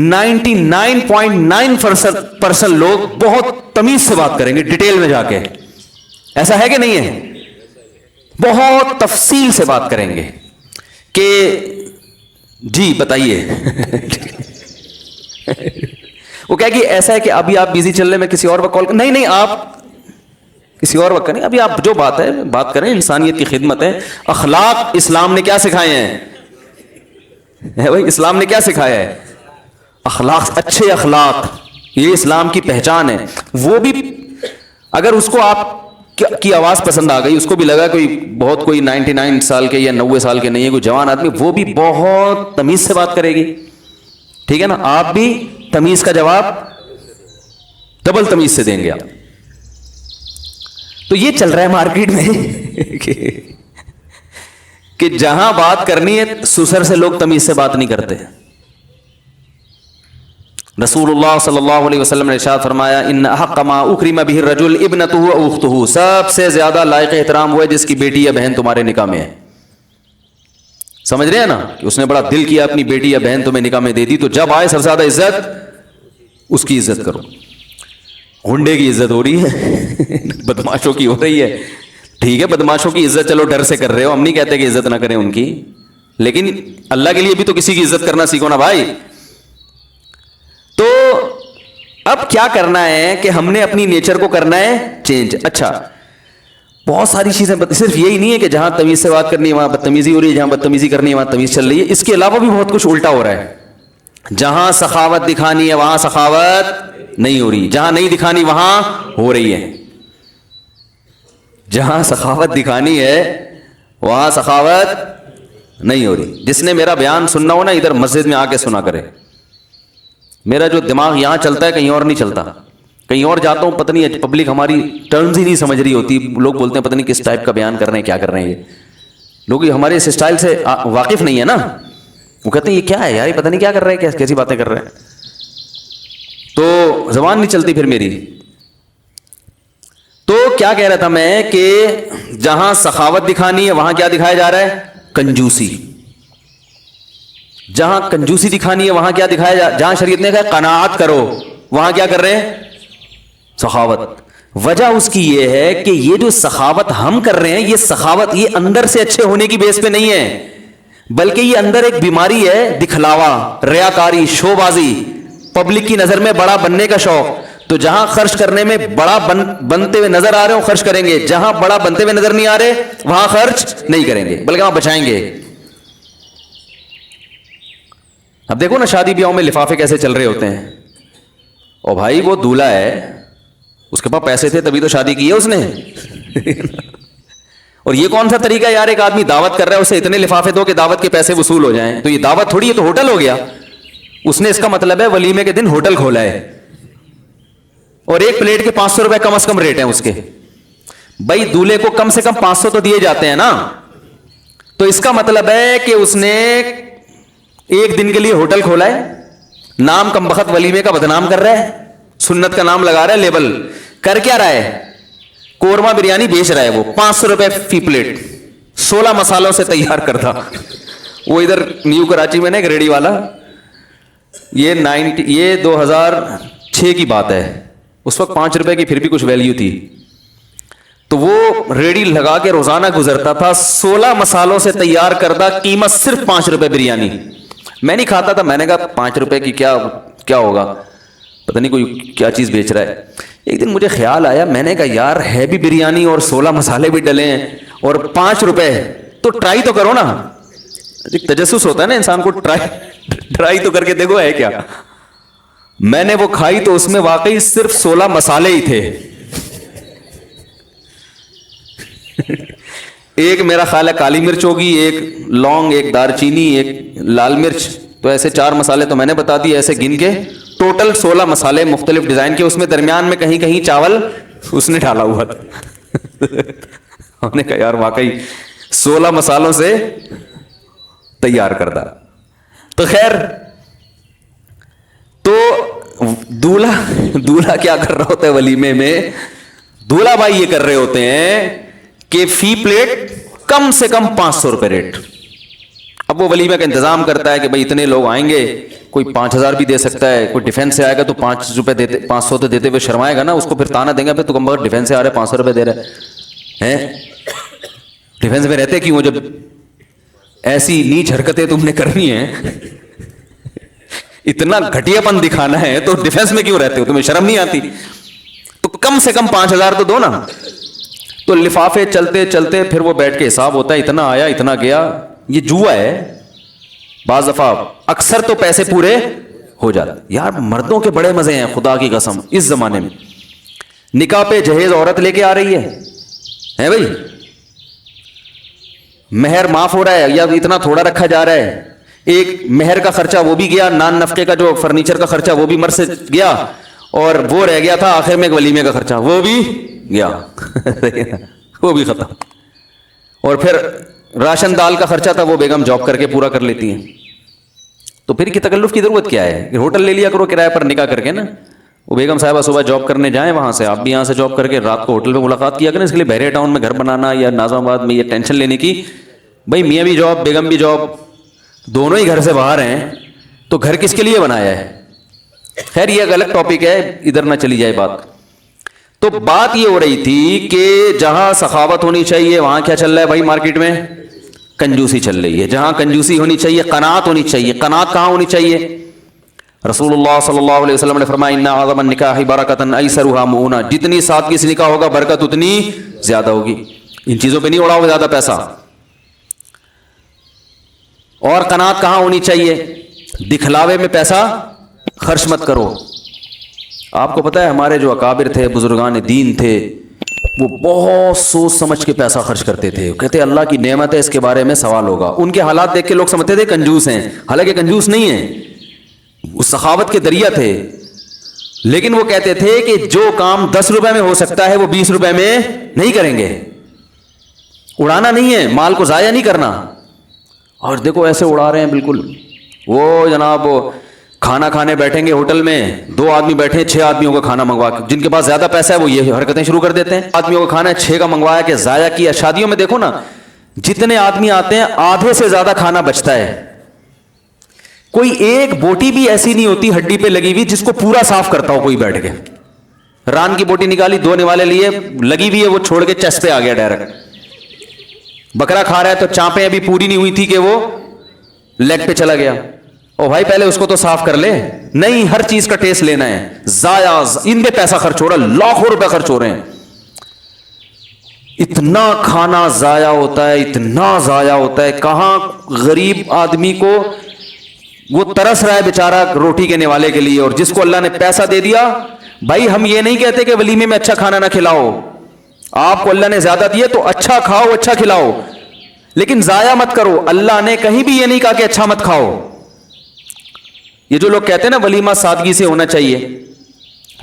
99.9% لوگ بہت تمیز سے بات کریں گے, ڈیٹیل میں جا کے. ایسا ہے کہ نہیں ہے؟ بہت تفصیل سے بات کریں گے کہ جی بتائیے. وہ کہے کہ ایسا ہے کہ ابھی آپ بزی چل رہے, میں کسی اور وقت کال نہیں آپ کسی اور وقت کریں, ابھی آپ جو بات ہے بات کریں. انسانیت کی خدمت ہے. اخلاق اسلام نے کیا سکھائے ہیں بھائی؟ اسلام نے کیا سکھایا ہے؟ اخلاق, اچھے اخلاق, یہ اسلام کی پہچان ہے. وہ بھی اگر اس کو آپ کی آواز پسند آ گئی, اس کو بھی لگا کوئی 99 سال کے یا 90 سال کے نہیں ہے, کوئی جوان آدمی, وہ بھی بہت تمیز سے بات کرے گی. ٹھیک ہے نا؟ آپ بھی تمیز کا جواب ڈبل تمیز سے دیں گے آپ. تو یہ چل رہا ہے مارکیٹ میں کہ جہاں بات کرنی ہے سسر سے لوگ تمیز سے بات نہیں کرتے. رسول اللہ صلی اللہ علیہ وسلم نے ارشاد فرمایا ان احق ما اکرم به الرجل ابنته و اخته, سب سے زیادہ لائق احترام وہ ہے جس کی بیٹی یا بہن تمہارے نکاح میں ہے. سمجھ رہے ہیں نا کہ اس نے بڑا دل کیا اپنی بیٹی یا بہن تمہیں نکاح میں دے دی, تو جب آئے سب سے زیادہ عزت اس کی عزت کرو. ہنڈے کی عزت ہو رہی ہے, بدماشوں کی ہو رہی ہے. ٹھیک ہے, بدماشوں کی عزت چلو ڈر سے کر رہے ہو, ہم نہیں کہتے کہ عزت نہ کریں ان کی, لیکن اللہ کے لیے بھی تو کسی کی عزت کرنا سیکھو نا بھائی. تو اب کیا کرنا ہے کہ ہم نے اپنی نیچر کو کرنا ہے چینج. اچھا, بہت ساری چیزیں, صرف یہی نہیں ہے کہ جہاں تمیز سے بات کرنی ہے وہاں بدتمیزی ہو رہی ہے, جہاں بدتمیزی کرنی ہے وہاں تمیز چل رہی ہے. اس کے علاوہ بھی بہت کچھ الٹا ہو رہا ہے. جہاں سخاوت دکھانی ہے وہاں سخاوت نہیں ہو رہی, جہاں نہیں دکھانی وہاں ہو رہی ہے. جہاں سخاوت دکھانی ہے وہاں سخاوت نہیں ہو رہی. جس نے میرا بیان سننا ہو نا ادھر مسجد میں آ کے سنا کرے. میرا جو دماغ یہاں چلتا ہے کہیں اور نہیں چلتا. کہیں اور جاتا ہوں پتہ نہیں پبلک ہماری ٹرمز ہی نہیں سمجھ رہی ہوتی, لوگ بولتے ہیں پتہ نہیں کس ٹائپ کا بیان کر رہے ہیں, کیا کر رہے ہیں. یہ لوگ ہمارے اس اسٹائل سے واقف نہیں ہے نا, وہ کہتے ہیں یہ کیا ہے یار, یہ پتہ نہیں کیا کر رہے ہیں, کیسی باتیں کر رہے ہیں. تو زبان نہیں چلتی پھر میری. تو کیا کہہ رہا تھا میں کہ جہاں سخاوت دکھانی ہے وہاں کیا دکھایا جا رہا ہے؟ کنجوسی. جہاں کنجوسی دکھانی ہے وہاں کیا دکھایا جہاں شریعت نے کہا قناعت کرو وہاں کیا کر رہے ہیں؟ سخاوت. وجہ اس کی یہ ہے کہ یہ جو سخاوت ہم کر رہے ہیں, یہ سخاوت یہ اندر سے اچھے ہونے کی بیس پہ نہیں ہے, بلکہ یہ اندر ایک بیماری ہے, دکھلاوا, ریاکاری, شو بازی, پبلک کی نظر میں بڑا بننے کا شوق. تو جہاں خرچ کرنے میں بڑا بنتے ہوئے نظر آ رہے ہو خرچ کریں گے, جہاں بڑا بنتے ہوئے نظر نہیں آ رہے وہاں خرچ نہیں کریں گے, بلکہ وہاں بچائیں گے. اب دیکھو نا شادی بیاہوں میں لفافے کیسے چل رہے ہوتے ہیں. او بھائی وہ دولہا ہے, اس کے پاس پیسے تھے تبھی تو شادی کی ہے اس نے. اور یہ کون سا طریقہ ہے یار, ایک آدمی دعوت کر رہا ہے اسے اتنے لفافے دو کہ دعوت کے پیسے وصول ہو جائیں. تو یہ دعوت تھوڑی ہے, تو ہوٹل ہو گیا. اس نے اس کا مطلب ہے ولیمے کے دن ہوٹل کھولا ہے, اور ایک پلیٹ کے 500 روپے کم از کم ریٹ ہیں اس کے. بھائی دولہے کو کم سے کم 500 تو دیے جاتے ہیں نا. تو اس کا مطلب ہے کہ اس نے ایک دن کے لیے ہوٹل کھولا ہے, نام کم بخت ولیمے کا بدنام کر رہا ہے, سنت کا نام لگا رہا ہے, لیبل کر کیا رہا ہے؟ قورمہ بریانی بیچ رہا ہے. وہ 500 روپے فی پلیٹ 16 مسالوں سے تیار کرتا. وہ ادھر نیو کراچی میں نا ایک ریڑی والا, یہ 2006 کی بات ہے, اس وقت 5 روپے کی پھر بھی کچھ ویلیو تھی. تو وہ ریڑی لگا کے روزانہ گزرتا تھا, 16 مسالوں سے تیار کردہ, قیمت صرف 5 روپے بریانی. میں نہیں کھاتا تھا, میں نے کہا 5 روپے کی کیا ہوگا, پتہ نہیں کوئی کیا چیز بیچ رہا ہے. ایک دن مجھے خیال آیا, میں نے کہا یار ہے بھی بریانی اور 16 مسالے بھی ڈلے ہیں اور 5 روپے, تو ٹرائی تو کرو نا. تجسس ہوتا ہے نا انسان کو, ٹرائی تو کر کے دیکھو ہے کیا. میں نے وہ کھائی تو اس میں واقعی صرف 16 مسالے ہی تھے. ایک میرا خیال ہے کالی مرچ ہوگی, ایک لونگ, ایک دار چینی, ایک لال مرچ, تو ایسے 4 مسالے تو میں نے بتا دیے ایسے گن کے. ٹوٹل 16 مسالے مختلف ڈیزائن کے, اس میں درمیان میں کہیں کہیں چاول اس نے ڈالا ہوا تھا. ہم نے کہا یار واقعی 16 مسالوں سے تیار کردہ. تو خیر, تو دولہا کیا کر رہا ہوتا ہے ولیمے میں؟ دولہا بھائی یہ کر رہے ہوتے ہیں کہ فی پلیٹ کم سے کم 500 روپے ریٹ. اب وہ ولیمے کا انتظام کرتا ہے کہ بھائی اتنے لوگ آئیں گے, کوئی 5,000 بھی دے سکتا ہے, کوئی ڈیفینس سے آئے گا تو 5 روپے دیتے, 500 تو دیتے ہوئے شرمائے گا نا, اس کو پھر تانا دیں گے پھر تو کم بخت ڈیفینس سے آ رہے 500 روپے دے رہے ہیں, ڈیفینس میں رہتے کیوں, جب ایسی نیچ حرکتیں تم نے کرنی ہیں, اتنا گھٹیا پن دکھانا ہے تو ڈیفینس میں کیوں رہتے ہو, تمہیں شرم نہیں آتی؟ تو کم سے کم 5,000 تو دو نا. تو لفافے چلتے چلتے پھر وہ بیٹھ کے حساب ہوتا ہے, اتنا آیا اتنا گیا. یہ جوا ہے. بعض دفعہ اکثر تو پیسے پورے ہو جاتے. یار مردوں کے بڑے مزے ہیں خدا کی قسم اس زمانے میں. نکاح پہ جہیز عورت لے کے آ رہی ہے بھائی, مہر معاف ہو رہا ہے یا اتنا تھوڑا رکھا جا رہا ہے, ایک مہر کا خرچہ وہ بھی گیا, نان نفقے کا جو فرنیچر کا خرچہ وہ بھی مر سے گیا, اور وہ رہ گیا تھا آخر میں ولیمے کا خرچہ وہ بھی گیا وہ بھی ختم. اور پھر راشن دال کا خرچہ تھا وہ بیگم جاب کر کے پورا کر لیتی ہیں. تو پھر کی تکلف کی ضرورت کیا ہے, ہوٹل لے لیا کرو کرایہ پر نکاح کر کے نا. وہ بیگم صاحبہ صبح جاب کرنے جائیں وہاں سے, آپ بھی یہاں سے جاب کر کے رات کو ہوٹل پہ ملاقات کیا کریں. اس کے لیے بحریہ ٹاؤن میں گھر بنانا یا ناظم آباد میں یہ ٹینشن لینے کی, بھائی میاں بھی جاب بیگم بھی جاب, دونوں ہی گھر سے باہر ہیں, تو گھر کس کے لیے بنایا ہے. خیر یہ غلط ٹاپک ہے, ادھر نہ چلی جائے بات. تو بات یہ ہو رہی تھی کہ جہاں سخاوت ہونی چاہیے وہاں کیا چل رہا ہے بھائی مارکیٹ میں, کنجوسی چل رہی ہے. جہاں کنجوسی ہونی چاہیے قناعت ہونی چاہیے. قناعت کہاں ہونی چاہیے؟ رسول اللہ صلی اللہ علیہ وسلم نے فرمایا ان اعظم النکاح برکۃ ایسرھا مؤونہ, جتنی سادگی سے نکاح ہوگا برکت اتنی زیادہ ہوگی. ان چیزوں پہ نہیں اڑاؤ زیادہ پیسہ. اور قناعت کہاں ہونی چاہیے؟ دکھلاوے میں پیسہ خرچ مت کرو. آپ کو پتہ ہے ہمارے جو اکابر تھے بزرگان دین تھے وہ بہت سوچ سمجھ کے پیسہ خرچ کرتے تھے. کہتے اللہ کی نعمت ہے اس کے بارے میں سوال ہوگا. ان کے حالات دیکھ کے لوگ سمجھتے تھے کنجوس ہیں, حالانکہ کنجوس نہیں ہیں, وہ سخاوت کے دریا تھے. لیکن وہ کہتے تھے کہ جو کام 10 روپے میں ہو سکتا ہے وہ 20 روپے میں نہیں کریں گے. اڑانا نہیں ہے, مال کو ضائع نہیں کرنا. اور دیکھو ایسے اڑا رہے ہیں بالکل. وہ جناب کھانا کھانے بیٹھیں گے ہوٹل میں, 2 آدمی بیٹھے 6 آدمیوں کا کھانا منگوا کے, جن کے پاس زیادہ پیسہ ہے وہ یہ حرکتیں شروع کر دیتے ہیں. آدمیوں کا کھانا 6 کا منگوایا کہ ضائع کیا. شادیوں میں دیکھو نا جتنے آدمی آتے ہیں آدھے سے زیادہ کھانا بچتا ہے. کوئی ایک بوٹی بھی ایسی نہیں ہوتی ہڈی پہ لگی ہوئی جس کو پورا صاف کرتا ہو کوئی بیٹھ کے. ران کی بوٹی نکالی 2 نوالے لیے لگی ہوئی ہے, وہ چھوڑ کے چیسٹ پہ آ گیا ڈائریکٹ. بکرا کھا رہا ہے تو چانپیں ابھی پوری نہیں ہوئی تھی کہ وہ لیگ پہ چلا گیا. او بھائی پہلے اس کو تو صاف کر لے. نہیں, ہر چیز کا ٹیسٹ لینا ہے. ضائع ان پہ پیسہ خرچ ہو رہا ہے, لاکھوں روپے خرچ ہو رہے ہیں. اتنا کھانا ضائع ہوتا ہے, اتنا ضائع ہوتا ہے. کہاں غریب آدمی کو وہ ترس رہا ہے بیچارہ روٹی کے نوالے کے لیے, اور جس کو اللہ نے پیسہ دے دیا. بھائی ہم یہ نہیں کہتے کہ ولیمے میں اچھا کھانا نہ کھلاؤ, آپ کو اللہ نے زیادہ دیے تو اچھا کھاؤ اچھا کھلاؤ, لیکن ضائع مت کرو. اللہ نے کہیں بھی یہ نہیں کہا کہ اچھا مت کھاؤ. یہ جو لوگ کہتے ہیں نا ولیمہ سادگی سے ہونا چاہیے,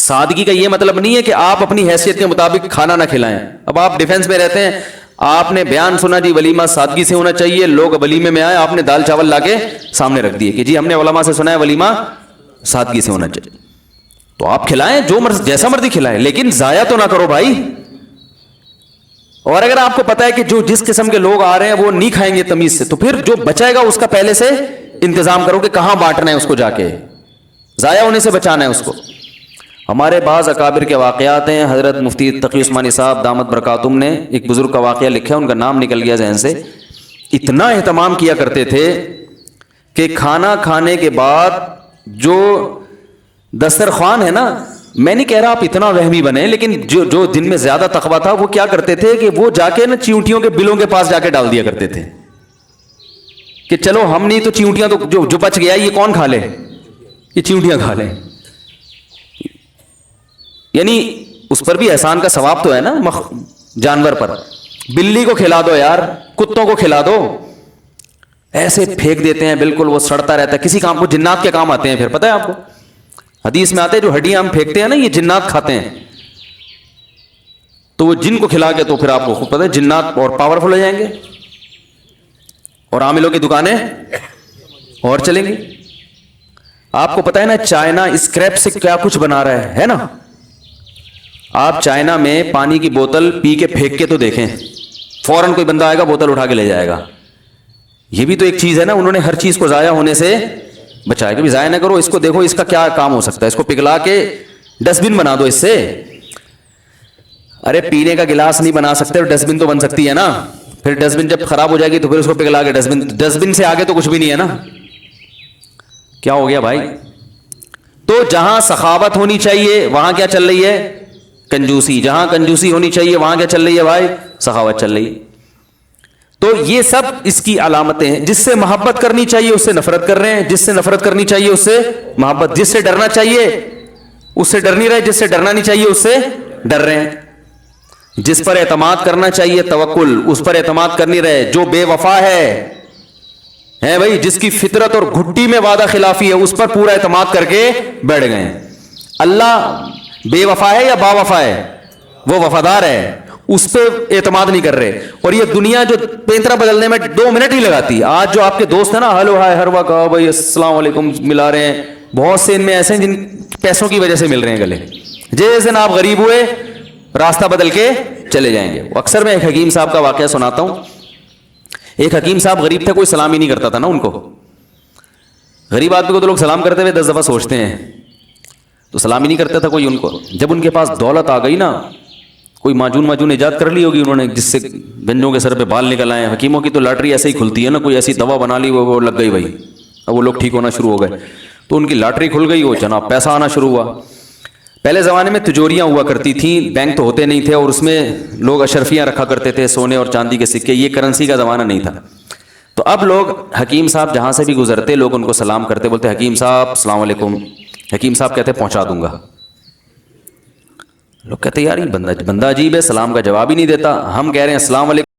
سادگی کا یہ مطلب نہیں ہے کہ آپ اپنی حیثیت کے مطابق کھانا نہ کھلائیں. اب آپ ڈیفینس میں رہتے ہیں, آپ نے بیان سنا جی ولیمہ سادگی سے ہونا چاہیے, لوگ ولیمے میں آئے, آپ نے دال چاول لا کے سامنے رکھ دیے کہ جی ہم نے علماء سے سنا ہے ولیمہ سادگی سے ہونا چاہیے. تو آپ کھلائیں جو جیسا مرضی کھلائیں, لیکن ضائع تو نہ کرو بھائی. اور اگر آپ کو پتا ہے کہ جو جس قسم کے لوگ آ رہے ہیں وہ نہیں کھائیں گے تمیز سے, تو پھر جو بچائے گا اس کا پہلے سے انتظام کرو کہ کہاں بانٹنا ہے اس کو, جا کے ضائع ہونے سے بچانا ہے اس کو. ہمارے بعض اکابر کے واقعات ہیں. حضرت مفتی تقی عثمانی صاحب دامت برکاتہم نے ایک بزرگ کا واقعہ لکھا ہے, ان کا نام نکل گیا ذہن سے. اتنا اہتمام کیا کرتے تھے کہ کھانا کھانے کے بعد جو دسترخوان ہے نا, میں نہیں کہہ رہا آپ اتنا وہمی بنے, لیکن جو دن میں زیادہ تقویٰ تھا وہ کیا کرتے تھے کہ وہ جا کے نا چیونٹیوں کے بلوں کے پاس جا کے ڈال دیا کرتے تھے کہ چلو ہم نہیں تو چیونٹیاں تو جو بچ گیا یہ کون کھا لے, یہ چیونٹیاں کھا لیں. یعنی اس پر بھی احسان کا ثواب تو ہے نا جانور پر. بلی کو کھلا دو یار, کتوں کو کھلا دو. ایسے پھینک دیتے ہیں بالکل, وہ سڑتا رہتا ہے. کسی کام کو جنات کے کام آتے ہیں پھر, پتہ ہے آپ کو حدیث میں آتے ہیں جو ہڈیاں ہم پھینکتے ہیں نا یہ جنات کھاتے ہیں. تو وہ جن کو کھلا کے تو پھر آپ کو خود پتہ ہے جنات اور پاورفل ہو جائیں گے اور عاملوں کی دکانیں اور چلیں گی. آپ کو پتہ ہے نا چائنا اسکریپ سے کیا کچھ بنا رہا ہے نا. آپ چائنا میں پانی کی بوتل پی کے پھینک کے تو دیکھیں, فوراً کوئی بندہ آئے گا بوتل اٹھا کے لے جائے گا. یہ بھی تو ایک چیز ہے نا, انہوں نے ہر چیز کو ضائع ہونے سے بچائے کہ ضائع نہ کرو اس کو, دیکھو اس کا کیا کام ہو سکتا ہے, اس کو پگھلا کے ڈسٹ بن بنا دو اس سے. ارے پینے کا گلاس نہیں بنا سکتے, ڈسٹ بن تو بن سکتی ہے نا. پھر ڈسٹ بن جب خراب ہو جائے گی تو پھر اس کو پگھلا کے ڈسٹ بن سے آگے تو کچھ بھی نہیں ہے نا. کیا ہو گیا بھائی؟ تو جہاں سخاوت ہونی چاہیے وہاں کیا چل رہی ہے؟ کنجوسی. جہاں کنجوسی ہونی چاہیے وہاں کیا چل رہی ہے بھائی؟ سخاوت چل رہی ہے. تو یہ سب اس کی علامتیں ہیں. جس سے محبت کرنی چاہیے اس سے نفرت کر رہے ہیں, جس سے نفرت کرنی چاہیے اس سے محبت, جس سے ڈرنا چاہیے اس سے ڈر نہیں رہے, جس سے ڈرنا نہیں چاہیے اس سے ڈر رہے ہیں. جس پر اعتماد کرنا چاہیے توکل, اس پر اعتماد کر نہیں رہے. جو بے وفا ہے بھائی, جس کی فطرت اور گھٹی میں وعدہ خلافی ہے, اس پر پورا اعتماد کر کے بیٹھ گئے. اللہ بے وفا ہے یا با وفا ہے؟ وہ وفادار ہے, اس پہ اعتماد نہیں کر رہے. اور یہ دنیا جو پینترا بدلنے میں 2 منٹ ہی لگاتی. آج جو آپ کے دوست ہیں نا, ہلو ہائے ہر وقت بھائی السلام علیکم ملا رہے ہیں, بہت سے ان میں ایسے ہیں جن پیسوں کی وجہ سے مل رہے ہیں گلے. جس دن آپ غریب ہوئے راستہ بدل کے چلے جائیں گے. اکثر میں ایک حکیم صاحب کا واقعہ سناتا ہوں. ایک حکیم صاحب غریب تھے, کوئی سلام ہی نہیں کرتا تھا نا ان کو. غریب آدمی کو تو لوگ سلام کرتے ہوئے 10 دفعہ سوچتے ہیں, تو سلام ہی نہیں کرتا تھا کوئی ان کو. جب ان کے پاس دولت آ گئی نا, کوئی معجون ایجاد کر لی ہوگی انہوں نے جس سے گنجوں کے سر پہ بال نکل آئے. حکیموں کی تو لاٹری ایسے ہی کھلتی ہے نا, کوئی ایسی دوا بنا لی وہ لگ گئی بھائی, اب وہ لوگ ٹھیک ہونا شروع ہو گئے. تو ان کی لاٹری کھل گئی, وہ جناب پیسہ آنا شروع ہوا. پہلے زمانے میں تجوریاں ہوا کرتی تھیں, بینک تو ہوتے نہیں تھے, اور اس میں لوگ اشرفیاں رکھا کرتے تھے, سونے اور چاندی کے سکے. یہ کرنسی کا زمانہ نہیں تھا. تو اب لوگ حکیم صاحب جہاں سے بھی گزرتے لوگ ان کو سلام کرتے, بولتے حکیم صاحب السلام علیکم. حکیم صاحب کہتے پہنچا دوں گا. لوگ کہتے یار یہ بندہ عجیب ہے, سلام کا جواب ہی نہیں دیتا. ہم کہہ رہے ہیں السلام علیکم